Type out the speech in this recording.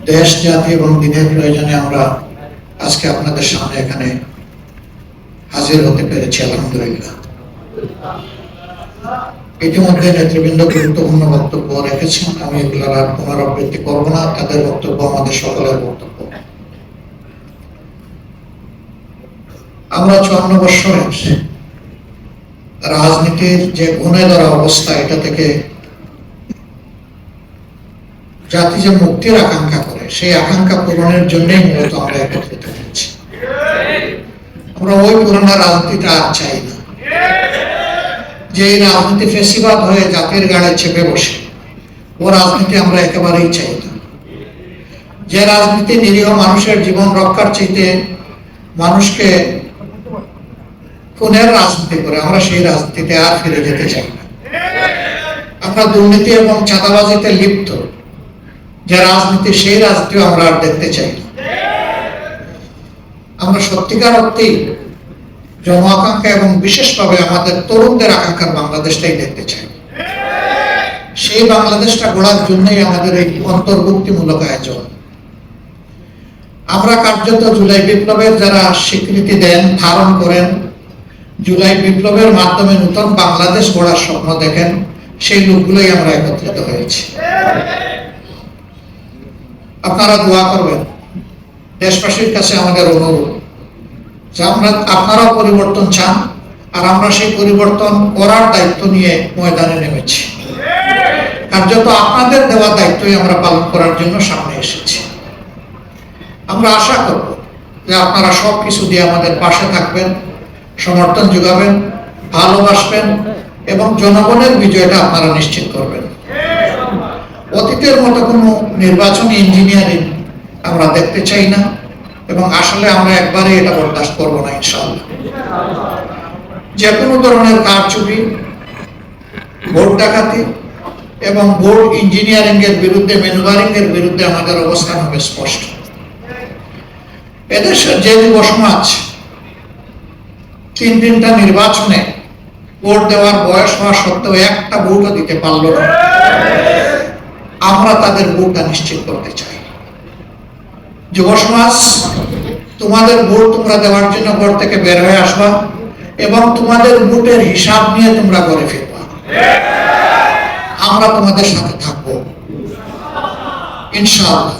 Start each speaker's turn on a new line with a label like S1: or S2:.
S1: দেশ জাতি এবং দিনের প্রয়োজনে আমরা আজকে আপনাদের সামনে এখানে হাজির হতে পেরেছি, আলহামদুলিল্লাহ। ইতিমধ্যে নেতৃবৃন্দ গুরুত্বপূর্ণ বক্তব্য রেখেছেন, আমি এগুলোর আর পুনরাবৃত্তি করবো না। তাদের বক্তব্য আমাদের সকলের বক্তব্য। আমরা 54 বৎসরের রাজনীতির যে গুণে ধরা অবস্থা, এটা থেকে জাতি যে মুক্তির আকাঙ্ক্ষা করে, সেই আকাঙ্ক্ষা পূরণের জন্যই মূলত আমরা একত্রিত হয়েছি। আমরা ওই পুরোনো রাজনীতিটা আর চাই না, যে এই রাজনীতি ফেসিবাদ হয়ে জাতির গাড়ে চেপে বসে। ও রাজনীতি আমরা একেবারেই চাই না। যে রাজনীতি নিরীহ মানুষের জীবন রক্ষার চাইতে মানুষকে খুনের রাজনীতি করে, আমরা সেই রাজনীতিতে আর ফিরে যেতে চাই না। আমরা দুর্নীতি এবং চাঁদাবাজিতে লিপ্ত যে রাজনীতি, সেই রাজনীতি আমরা আর দেখতে চাই না। আমরা সত্যিকার অর্থেই জন আকাঙ্ক্ষা এবং বিশেষভাবে আমাদের তরুণদের আকাঙ্ক্ষার বাংলাদেশটাই দেখতে চাই। সেই বাংলাদেশটা গড়ার জন্যই আমাদের এই অন্তর্ভুক্তিমূলক আয়োজন। আমরা কার্যত জুলাই বিপ্লবের যারা স্বীকৃতি দেন, ধারণ করেন, জুলাই বিপ্লবের মাধ্যমে নতুন বাংলাদেশ গড়ার স্বপ্ন দেখেন, সেই লোকগুলোই আমরা একত্রিত হয়েছি। আপনারা দোয়া করবেন। দেশবাসীর কাছে আমাদের অনুরোধ যে আপনারাও পরিবর্তন চান, আর আমরা সেই পরিবর্তন করার দায়িত্ব নিয়ে ময়দানে নেমেছি। কার্যত আপনাদের দেওয়া দায়িত্বই আমরা পালন করার জন্য সামনে এসেছি। আমরা আশা করব যে আপনারা সবকিছু দিয়ে আমাদের পাশে থাকবেন, সমর্থন যোগাবেন, ভালোবাসবেন এবং জনগণের বিজয়টা আপনারা নিশ্চিত করবেন। অতীতের মতো কোনো নির্বাচনী ইঞ্জিনিয়ারিং আমরা দেখতে চাই না, এবং আসলে আমরা একবারে এটা বরদাস্ত করবো না ইনশাআল্লাহ। যে কোনো ধরনের কারচুপি, ভোট ডাকাতি এবং ভোট ইঞ্জিনিয়ারিং এর বিরুদ্ধে, ম্যানুভারিং এর বিরুদ্ধে আমাদের অবস্থান হবে স্পষ্ট। এদেশের যে যুব সমাজ 3টা নির্বাচনে ভোট দেওয়ার বয়স হওয়া সত্ত্বেও একটা ভোটও দিতে পারলো না, আমরা তাদের ভোটটা নিশ্চিত করতে চাই। যুব সমাজ, তোমাদের ভোট তোমরা দেওয়ার জন্য ঘর থেকে বের হয়ে আসবা এবং তোমাদের ভোটের হিসাব নিয়ে তোমরা ঘরে ফিরবা। আমরা তোমাদের সাথে থাকবো ইনশাআল্লাহ।